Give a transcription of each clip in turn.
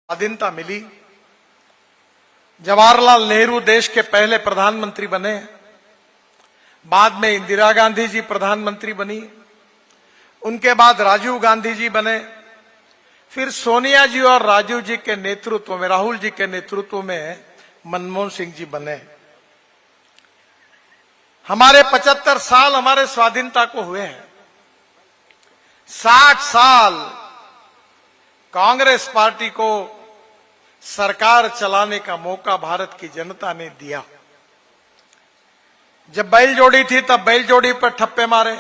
स्वाधीनता मिली, जवाहरलाल नेहरू देश के पहले प्रधानमंत्री बने, बाद में इंदिरा गांधी जी प्रधानमंत्री बनी, उनके बाद राजीव गांधी जी बने, फिर सोनिया जी और राजीव जी के नेतृत्व में, राहुल जी के नेतृत्व में मनमोहन सिंह जी बने। हमारे 75 साल हमारे स्वाधीनता को हुए हैं। 60 साल कांग्रेस पार्टी को सरकार चलाने का मौका भारत की जनता ने दिया। जब बैलजोड़ी थी तब बैलजोड़ी पर ठप्पे मारे,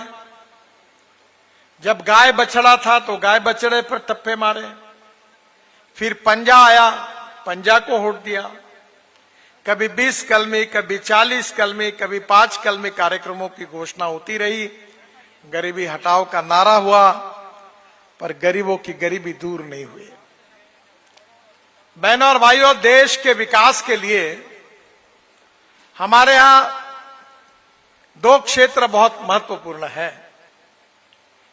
जब गाय बछड़ा था तो गाय बछड़े पर ठप्पे मारे, फिर पंजा आया, पंजा को वोट दिया। कभी 20 कलमी, कभी 40 कलमी, कभी 5 कलमी कार्यक्रमों की घोषणा होती रही। गरीबी हटाओ का नारा हुआ, पर गरीबों की गरीबी दूर नहीं हुई। बहनों और भाइयों, देश के विकास के लिए हमारे यहां 2 क्षेत्र बहुत महत्वपूर्ण है।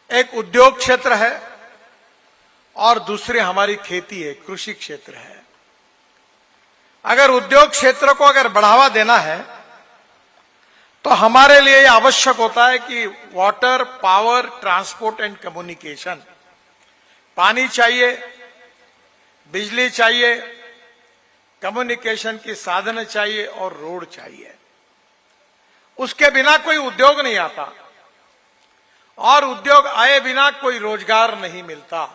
एक उद्योग क्षेत्र है और दूसरे हमारी खेती है, कृषि क्षेत्र है। अगर उद्योग क्षेत्र को अगर बढ़ावा देना है तो हमारे लिए यह आवश्यक होता है कि water, power, transport and communication, पानी चाहिए, बिजली चाहिए, कम्युनिकेशन की साधन चाहिए और रोड चाहिए। उसके बिना कोई उद्योग नहीं आता और उद्योग आए बिना कोई रोजगार नहीं मिलता।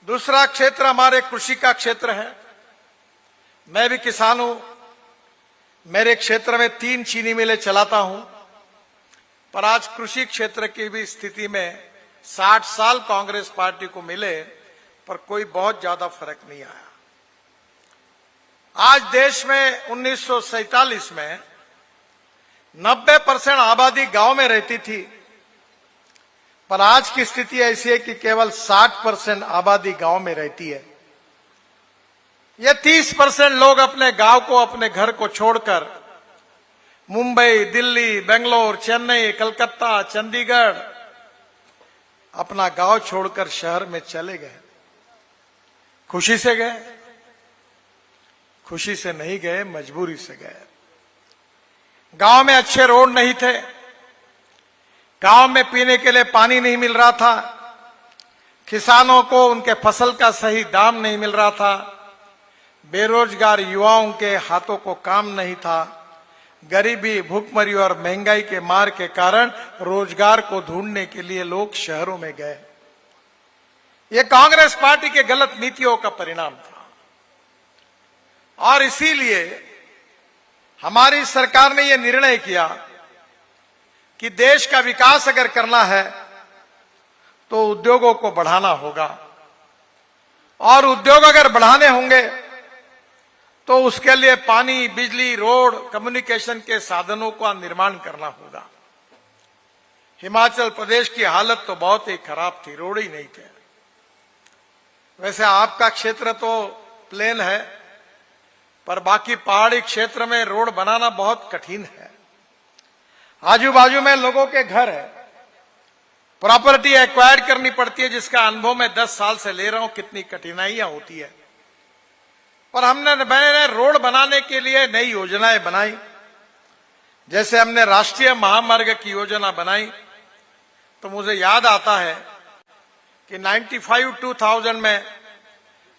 दूसरा क्षेत्र हमारे कृषि का क्षेत्र है। मैं भी किसान हूं। मेरे क्षेत्र में 3 चीनी मिलें चलाता हूं, पर आज कृषि क्षेत्र की भी स्थिति में 60 साल कांग्रेस पार्टी को मिले पर कोई बहुत ज्यादा फर्क नहीं आया। आज देश में 1947 में 90% आबादी गांव में रहती थी, पर आज की स्थिति ऐसी है कि केवल 60% आबादी गांव में रहती है। ये 30% लोग अपने गांव को, अपने घर को छोड़कर मुंबई, दिल्ली, बेंगलोर, चेन्नई, कलकत्ता, चंडीगढ़ अपना गांव छोड़कर शहर में चले गए। खुशी से गए? खुशी से नहीं गए, मजबूरी से गए। गांव में अच्छे रोड नहीं थे, गांव में पीने के लिए पानी नहीं मिल रहा था, किसानों को उनके फसल का सही दाम नहीं मिल रहा था, बेरोजगार युवाओं के हाथों को काम नहीं था। गरीबी, भूखमरी और महंगाई के मार के कारण रोजगार को ढूंढने के लिए लोग शहरों में गए। यह कांग्रेस पार्टी के गलत नीतियों का परिणाम था और इसीलिए हमारी सरकार ने यह निर्णय किया कि देश का विकास अगर करना है तो उद्योगों को बढ़ाना होगा और उद्योग अगर बढ़ाने होंगे तो उसके लिए पानी, बिजली, रोड, कम्युनिकेशन के साधनों का निर्माण करना होगा। हिमाचल प्रदेश की हालत तो बहुत ही खराब थी, रोड ही नहीं थे। वैसे आपका क्षेत्र तो प्लेन है, पर बाकी पहाड़ी क्षेत्र में रोड बनाना बहुत कठिन है। आजू बाजू में लोगों के घर है, प्रॉपर्टी एक्वायर करनी पड़ती है, जिसका अनुभव मैं 10 साल से ले रहा हूं, कितनी कठिनाइयां होती है। पर मैंने रोड बनाने के लिए नई योजनाएं बनाई। जैसे हमने राष्ट्रीय महामार्ग की योजना बनाई, तो मुझे याद आता है कि 95-2000 में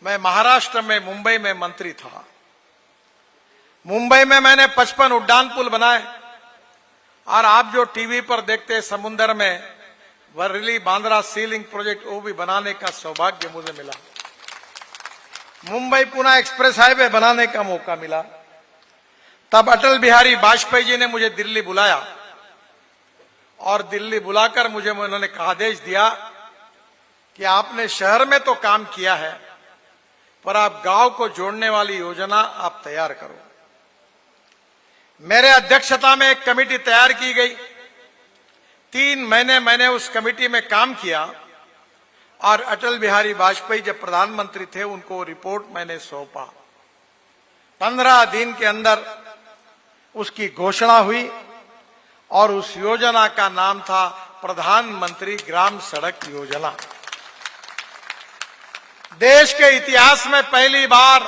मैं महाराष्ट्र में, मुंबई में मंत्री था। मुंबई में मैंने 55 उड्डान पुल बनाए और आप जो टीवी पर देखते हैं समुद्र में वर्ली बांद्रा सी लिंक प्रोजेक्ट, वो भी बनाने का सौभाग्य मुझे मिला। मुंबई पुणे एक्सप्रेस हाईवे बनाने का मौका मिला। तब अटल बिहारी वाजपेयी जी ने मुझे दिल्ली बुलाया और दिल्ली बुलाकर मुझे उन्होंने आदेश दिया कि आपने शहर में तो काम किया है, पर आप गांव को जोड़ने वाली योजना आप तैयार करो। मेरे अध्यक्षता में एक कमेटी तैयार की गई। 3 महीने मैंने उस कमेटी में काम किया और अटल बिहारी वाजपेयी जब प्रधानमंत्री थे उनको रिपोर्ट मैंने सौंपा। 15 दिन के अंदर उसकी घोषणा हुई और उस योजना का नाम था प्रधानमंत्री ग्राम सड़क योजना। देश के इतिहास में पहली बार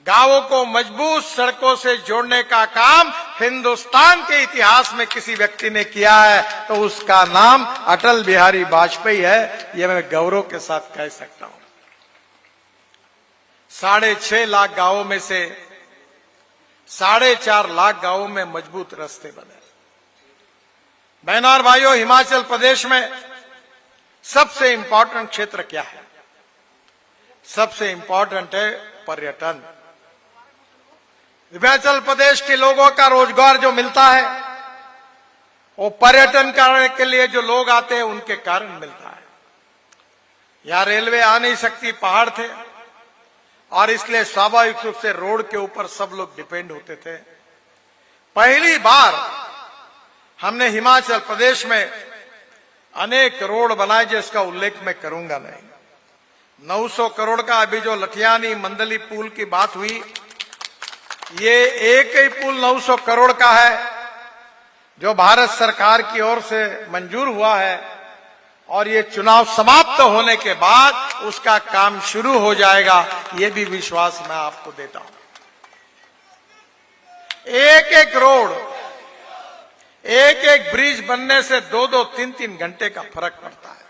गांवों को मजबूत सड़कों से जोड़ने का काम हिंदुस्तान के इतिहास में किसी व्यक्ति ने किया है तो उसका नाम अटल बिहारी वाजपेयी है। यह मैं गौरव के साथ कह सकता हूं। 6.5 लाख गांवों में से 4.5 लाख गांवों में मजबूत रास्ते बने। बहनों और भाइयों, हिमाचल प्रदेश में सबसे इंपॉर्टेंट क्षेत्र क्या है? सबसे इंपॉर्टेंट है पर्यटन। हिमाचल प्रदेश के लोगों का रोजगार जो मिलता है वो पर्यटन करने के लिए जो लोग आते हैं उनके कारण मिलता है। यहां रेलवे आ नहीं सकती, पहाड़ थे, और इसलिए स्वाभाविक रूप से रोड के ऊपर सब लोग डिपेंड होते थे। पहली बार हमने हिमाचल प्रदेश में अनेक रोड बनाए जिसका उल्लेख मैं करूंगा नहीं। 900 करोड़ का अभी जो लठियानी मंदली पुल की बात हुई, ये एक ही पुल 900 करोड़ का है जो भारत सरकार की ओर से मंजूर हुआ है, और ये चुनाव समाप्त होने के बाद उसका काम शुरू हो जाएगा, ये भी विश्वास मैं आपको देता हूं। एक एक रोड, एक एक ब्रिज बनने से 2-2, 3-3 घंटे का फर्क पड़ता है,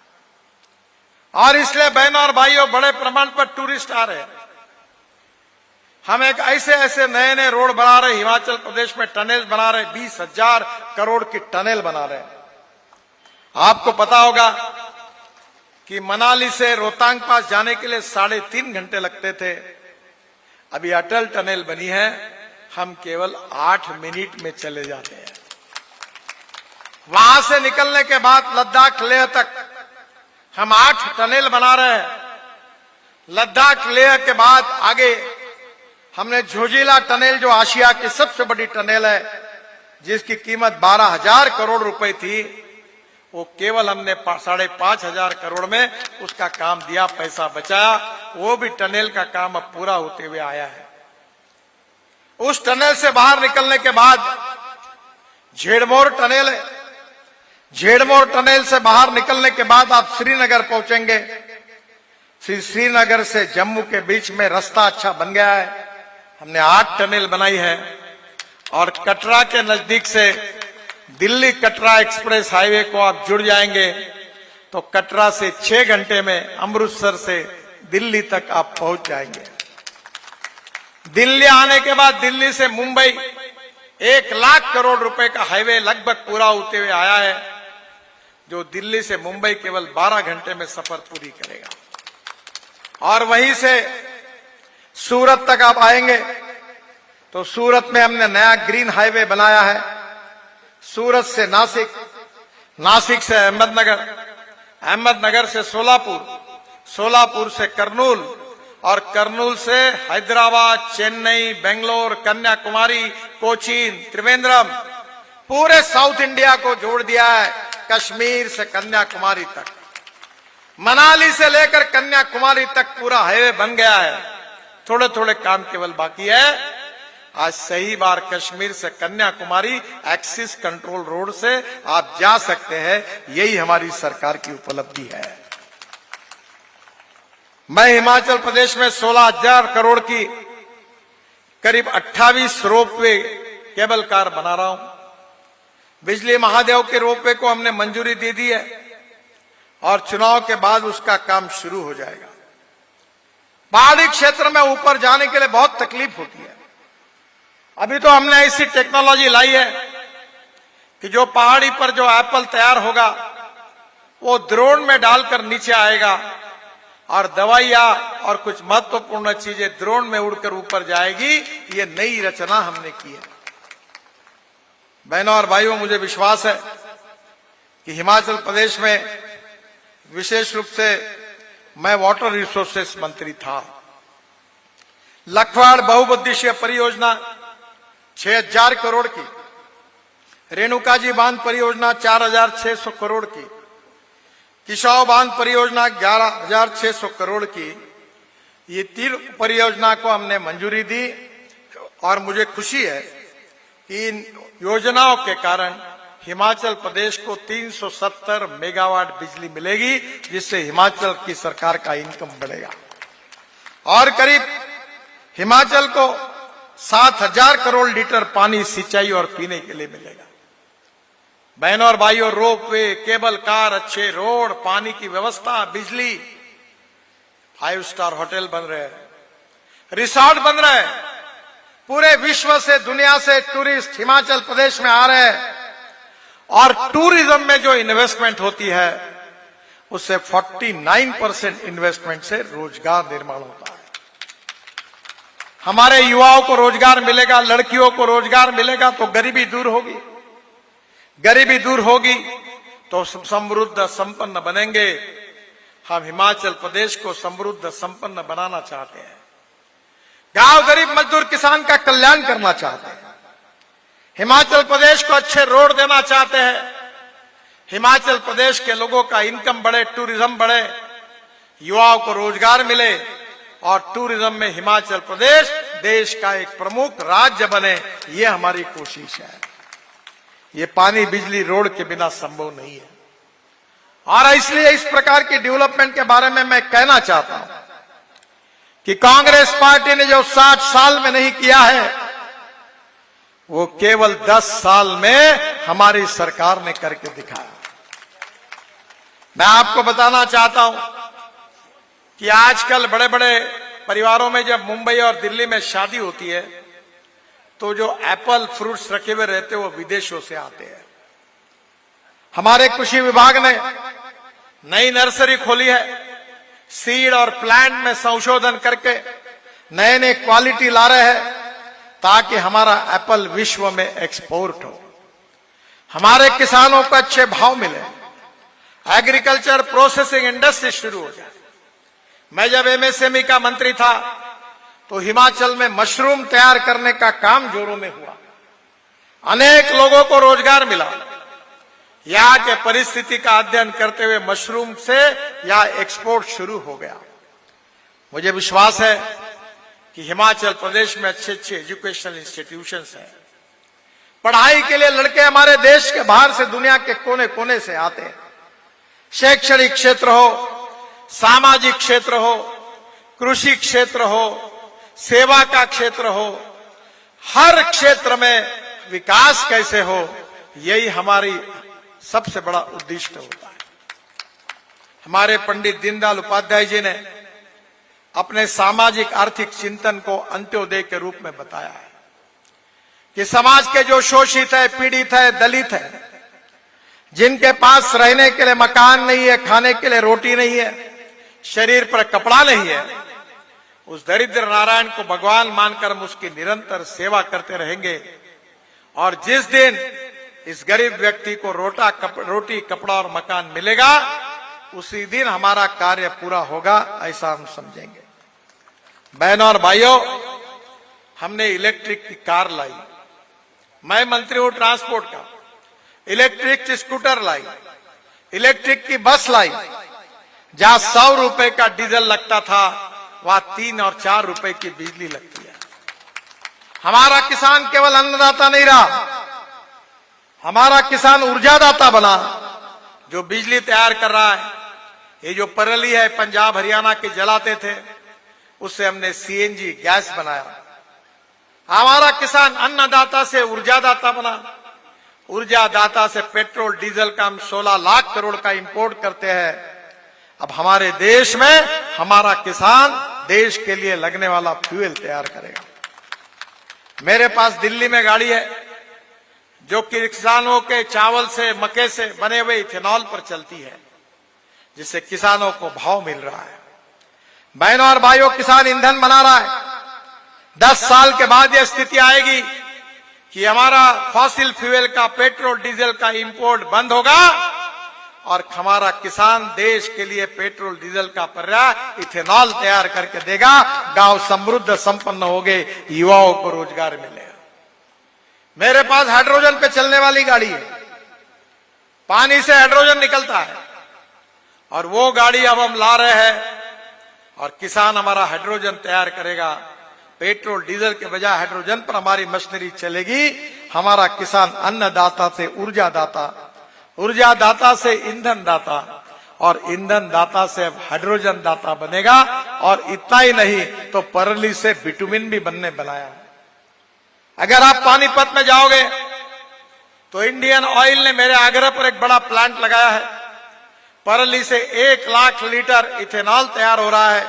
और इसलिए बहनों और भाइयों बड़े प्रमाण पर टूरिस्ट आ रहे हैं। हम एक ऐसे नए नए रोड बना रहे, हिमाचल प्रदेश में टनल बना रहे, 20,000 करोड़ की टनल बना रहे हैं। आपको पता होगा कि मनाली से रोहतांग पास जाने के लिए 3.5 घंटे लगते थे। अभी अटल टनल बनी है, हम केवल 8 मिनट में चले जाते हैं। वहां से निकलने के बाद लद्दाख लेह तक हम 8 टनल बना रहे हैं। लद्दाख लेह के बाद आगे हमने झोजिला टनल, जो आशिया की सबसे बड़ी टनल है, जिसकी कीमत 12,000 करोड़ रुपए थी, वो केवल हमने 5,500 करोड़ में उसका काम दिया, पैसा बचाया। वो भी टनल का काम अब पूरा होते हुए आया है। उस टनल से बाहर निकलने के बाद झेड़मोर टनल है। झेड़मोर टनल से बाहर निकलने के बाद आप श्रीनगर पहुंचेंगे। श्रीनगर से जम्मू के बीच में रास्ता अच्छा बन गया है, हमने 8 टनल बनाई है। और कटरा के नजदीक से दिल्ली कटरा एक्सप्रेस हाईवे को आप जुड़ जाएंगे तो कटरा से 6 घंटे में अमृतसर से दिल्ली तक आप पहुंच जाएंगे। दिल्ली आने के बाद दिल्ली से मुंबई 1 लाख करोड़ रुपए का हाईवे लगभग पूरा होते हुए आया है, जो दिल्ली से मुंबई केवल 12 घंटे में सफर पूरी करेगा। और वहीं से सूरत तक आप आएंगे तो सूरत में हमने नया ग्रीन हाईवे बनाया है। सूरत से नासिक, नासिक से अहमदनगर, अहमदनगर से सोलापुर, सोलापुर से करनूल, और करनूल से हैदराबाद, चेन्नई, बेंगलोर, कन्याकुमारी, कोचीन, त्रिवेंद्रम, पूरे साउथ इंडिया को जोड़ दिया है। कश्मीर से कन्याकुमारी तक, मनाली से लेकर कन्याकुमारी तक पूरा हाईवे बन गया है। थोड़े थोड़े काम केवल बाकी है। आज सही बार कश्मीर से कन्याकुमारी एक्सिस कंट्रोल रोड से आप जा सकते हैं। यही हमारी सरकार की उपलब्धि है। मैं हिमाचल प्रदेश में 16,000 करोड़ की करीब 28 रोपवे केबल कार बना रहा हूं। बिजली महादेव के रोपवे को हमने मंजूरी दे दी है और चुनाव के बाद उसका काम शुरू हो जाएगा। पहाड़ी क्षेत्र में ऊपर जाने के लिए बहुत तकलीफ होती है। अभी तो हमने ऐसी टेक्नोलॉजी लाई है कि जो पहाड़ी पर जो एप्पल तैयार होगा वो ड्रोन में डालकर नीचे आएगा, और दवाइयां और कुछ महत्वपूर्ण चीजें ड्रोन में उड़कर ऊपर जाएगी। ये नई रचना हमने की है। बहनों और भाइयों, मुझे विश्वास है कि हिमाचल प्रदेश में विशेष रूप से मैं वाटर रिसोर्सेस मंत्री था। लखवाड़ बहुउद्देशीय परियोजना 6,000 करोड़ की, रेणुकाजी बांध परियोजना 4,600 करोड़ की, किसाऊ बांध परियोजना 11,600 करोड़ की, ये 3 परियोजना को हमने मंजूरी दी। और मुझे खुशी है कि इन योजनाओं के कारण हिमाचल प्रदेश को 370 मेगावाट बिजली मिलेगी, जिससे हिमाचल की सरकार का इनकम बढ़ेगा और करीब हिमाचल को 7,000 करोड़ लीटर पानी सिंचाई और पीने के लिए मिलेगा। बहनों और भाइयों, रोपवे, केबल कार, अच्छे रोड, पानी की व्यवस्था, बिजली, 5 स्टार होटल बन रहे हैं, रिसोर्ट बन रहे हैं। पूरे विश्व से, दुनिया से टूरिस्ट हिमाचल प्रदेश में आ रहे हैं और टूरिज्म में जो इन्वेस्टमेंट होती है उससे 49% इन्वेस्टमेंट से रोजगार निर्माण होता है। हमारे युवाओं को रोजगार मिलेगा, लड़कियों को रोजगार मिलेगा तो गरीबी दूर होगी। गरीबी दूर होगी तो समृद्ध संपन्न बनेंगे। हम हिमाचल प्रदेश को समृद्ध संपन्न बनाना चाहते हैं। गांव, गरीब, मजदूर, किसान का कल्याण करना चाहते हैं। हिमाचल प्रदेश को अच्छे रोड देना चाहते हैं। हिमाचल प्रदेश के लोगों का इनकम बढ़े, टूरिज्म बढ़े, युवाओं को रोजगार मिले और टूरिज्म में हिमाचल प्रदेश देश का एक प्रमुख राज्य बने, ये हमारी कोशिश है। ये पानी, बिजली, रोड के बिना संभव नहीं है और इसलिए इस प्रकार की डेवलपमेंट के बारे में मैं कहना चाहता हूं कि कांग्रेस पार्टी ने जो 60 साल में नहीं किया है, वो केवल 10 साल में हमारी सरकार ने करके दिखाया। मैं आपको बताना चाहता हूं कि आजकल बड़े बड़े परिवारों में जब मुंबई और दिल्ली में शादी होती है तो जो एप्पल फ्रूट्स रखे हुए रहते हैं वो विदेशों से आते हैं। हमारे कृषि विभाग ने नई नर्सरी खोली है, सीड और प्लांट में संशोधन करके नए नए क्वालिटी ला रहे हैं ताकि हमारा एप्पल विश्व में एक्सपोर्ट हो, हमारे किसानों को अच्छे भाव मिले, एग्रीकल्चर प्रोसेसिंग इंडस्ट्री शुरू हो जाए। मैं जब एमएसएमई का मंत्री था तो हिमाचल में मशरूम तैयार करने का काम जोरों में हुआ, अनेक लोगों को रोजगार मिला। यहाँ के परिस्थिति का अध्ययन करते हुए मशरूम से यहाँ एक्सपोर्ट शुरू हो गया। मुझे विश्वास है कि हिमाचल प्रदेश में अच्छे अच्छे एजुकेशनल इंस्टीट्यूशंस हैं। पढ़ाई के लिए लड़के हमारे देश के बाहर से, दुनिया के कोने कोने से आते हैं। शैक्षणिक क्षेत्र हो, सामाजिक क्षेत्र हो, कृषि क्षेत्र हो, सेवा का क्षेत्र हो, हर क्षेत्र में विकास कैसे हो, यही हमारी सबसे बड़ा उद्देश्य होता है। हमारे पंडित दीनदयाल उपाध्याय जी ने अपने सामाजिक आर्थिक चिंतन को अंत्योदय के रूप में बताया है कि समाज के जो शोषित है, पीड़ित है, दलित है, जिनके पास रहने के लिए मकान नहीं है, खाने के लिए रोटी नहीं है, शरीर पर कपड़ा नहीं है, उस दरिद्र नारायण को भगवान मानकर हम उसकी निरंतर सेवा करते रहेंगे। और जिस दिन इस गरीब व्यक्ति को रोटी, कपड़ा और मकान मिलेगा, उसी दिन हमारा कार्य पूरा होगा, ऐसा हम समझेंगे। बहनों और भाइयों, हमने इलेक्ट्रिक की कार लाई, मैं मंत्री हूं ट्रांसपोर्ट का, इलेक्ट्रिक स्कूटर लाई, इलेक्ट्रिक की बस लाई। जहां 100 रुपए का डीजल लगता था वहां 3 और 4 रुपए की बिजली लगती है। हमारा किसान केवल अन्नदाता नहीं रहा, हमारा किसान ऊर्जादाता बना, जो बिजली तैयार कर रहा है। ये जो पराली है पंजाब हरियाणा के जलाते थे, उससे हमने सीएनजी गैस बनाया। हमारा किसान अन्नदाता से ऊर्जादाता बना, ऊर्जादाता से पेट्रोल डीजल का हम 16 लाख करोड़ का इंपोर्ट करते हैं। अब हमारे देश में हमारा किसान देश के लिए लगने वाला फ्यूल तैयार करेगा। मेरे पास दिल्ली में गाड़ी है जो कि किसानों के चावल से, मक्के से बने हुए इथेनॉल पर चलती है, जिससे किसानों को भाव मिल रहा है। बहनों और भाइयों, किसान ईंधन बना रहा है। 10 साल के बाद यह स्थिति आएगी कि हमारा फॉसिल फ्यूल का, पेट्रोल डीजल का इंपोर्ट बंद होगा और हमारा किसान देश के लिए पेट्रोल डीजल का पर्याय इथेनॉल तैयार करके देगा। गांव समृद्ध संपन्न होंगे, युवाओं को रोजगार मिलेगा। मेरे पास हाइड्रोजन पे चलने वाली गाड़ी है, पानी से हाइड्रोजन निकलता है और वो गाड़ी अब हम ला रहे हैं और किसान हमारा हाइड्रोजन तैयार करेगा। पेट्रोल डीजल के बजाय हाइड्रोजन पर हमारी मशीनरी चलेगी। हमारा किसान अन्नदाता से ऊर्जा दाता, ऊर्जा दाता से ईंधन दाता और ईंधन दाता से अब हाइड्रोजन दाता बनेगा। और इतना ही नहीं तो परली से बिटुमिन भी बनाया। अगर आप पानीपत में जाओगे तो इंडियन ऑयल ने मेरे आग्रह पर एक बड़ा प्लांट लगाया है। परली से 1 लाख लीटर इथेनॉल तैयार हो रहा है,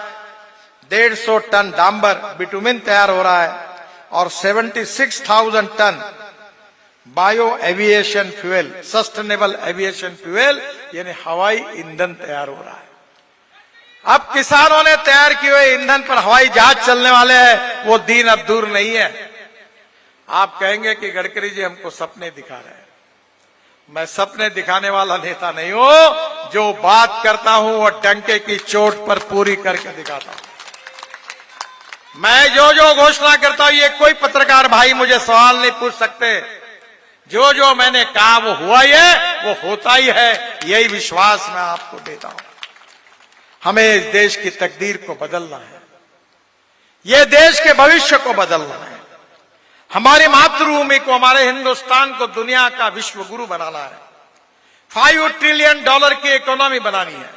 150 टन डांबर बिटुमिन तैयार हो रहा है और 76,000 tonne bio aviation fuel, sustainable aviation fuel यानी हवाई ईंधन तैयार हो रहा है। अब किसानों ने तैयार किए हुए ईंधन पर हवाई जहाज चलने वाले हैं, वो दिन अब दूर नहीं है। आप कहेंगे कि गडकरी जी हमको सपने दिखा रहे हैं। मैं सपने दिखाने वाला नेता नहीं हूं, जो बात करता हूं वो डंके की चोट पर पूरी करके दिखाता हूं। मैं जो घोषणा करता हूं, ये कोई पत्रकार भाई मुझे सवाल नहीं पूछ सकते। जो मैंने कहा वो हुआ ही है, वो होता ही है, यही विश्वास मैं आपको देता हूं। हमें इस देश की तकदीर को बदलना है, ये देश के भविष्य को बदलना है, हमारी मातृभूमि को, हमारे हिंदुस्तान को दुनिया का विश्व गुरु बनाना है, $5 ट्रिलियन की इकोनॉमी बनानी है,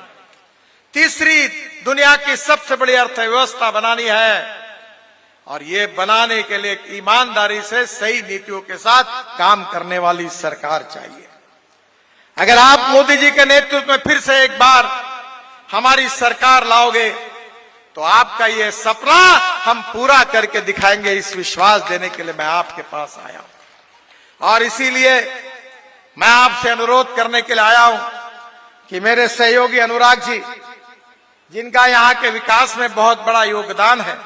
तीसरी दुनिया की सबसे बड़ी अर्थव्यवस्था बनानी है। और ये बनाने के लिए ईमानदारी से सही नीतियों के साथ काम करने वाली सरकार चाहिए। अगर आप मोदी जी के नेतृत्व में फिर से एक बार हमारी सरकार लाओगे तो आपका ये सपना हम पूरा करके दिखाएंगे, इस विश्वास देने के लिए मैं आपके पास आया हूं। और इसीलिए मैं आपसे अनुरोध करने के लिए आया हूं कि मेरे सहयोगी अनुराग जी, जिनका यहां के विकास में बहुत बड़ा योगदान है,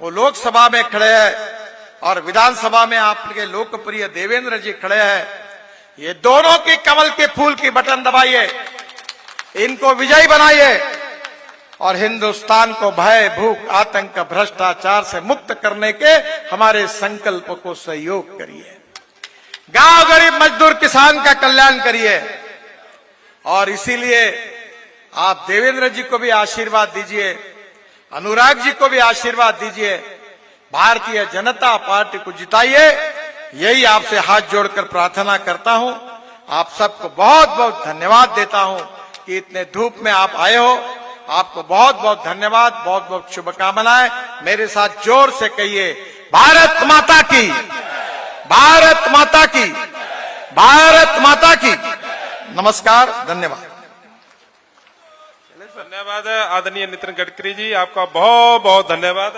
वो लोकसभा में खड़े हैं और विधानसभा में आपके लोकप्रिय देवेंद्र जी खड़े हैं। ये दोनों की कमल के फूल की बटन दबाइए, इनको विजयी बनाइए और हिंदुस्तान को भय, भूख, आतंक, भ्रष्टाचार से मुक्त करने के हमारे संकल्प को सहयोग करिए। गांव गरीब मजदूर किसान का कल्याण करिए। और इसीलिए आप देवेंद्र जी को भी आशीर्वाद दीजिए, अनुराग जी को भी आशीर्वाद दीजिए, भारतीय जनता पार्टी को जिताइए। यही आपसे हाथ जोड़कर प्रार्थना करता हूं। आप सबको बहुत बहुत धन्यवाद देता हूं कि इतने धूप में आप आए हो। आपको बहुत बहुत धन्यवाद, बहुत बहुत शुभकामनाएं। मेरे साथ जोर से कहिए, भारत माता की, भारत माता की, भारत माता की। नमस्कार, धन्यवाद। धन्यवाद आदरणीय नितिन गडकरी जी, आपका बहुत बहुत धन्यवाद।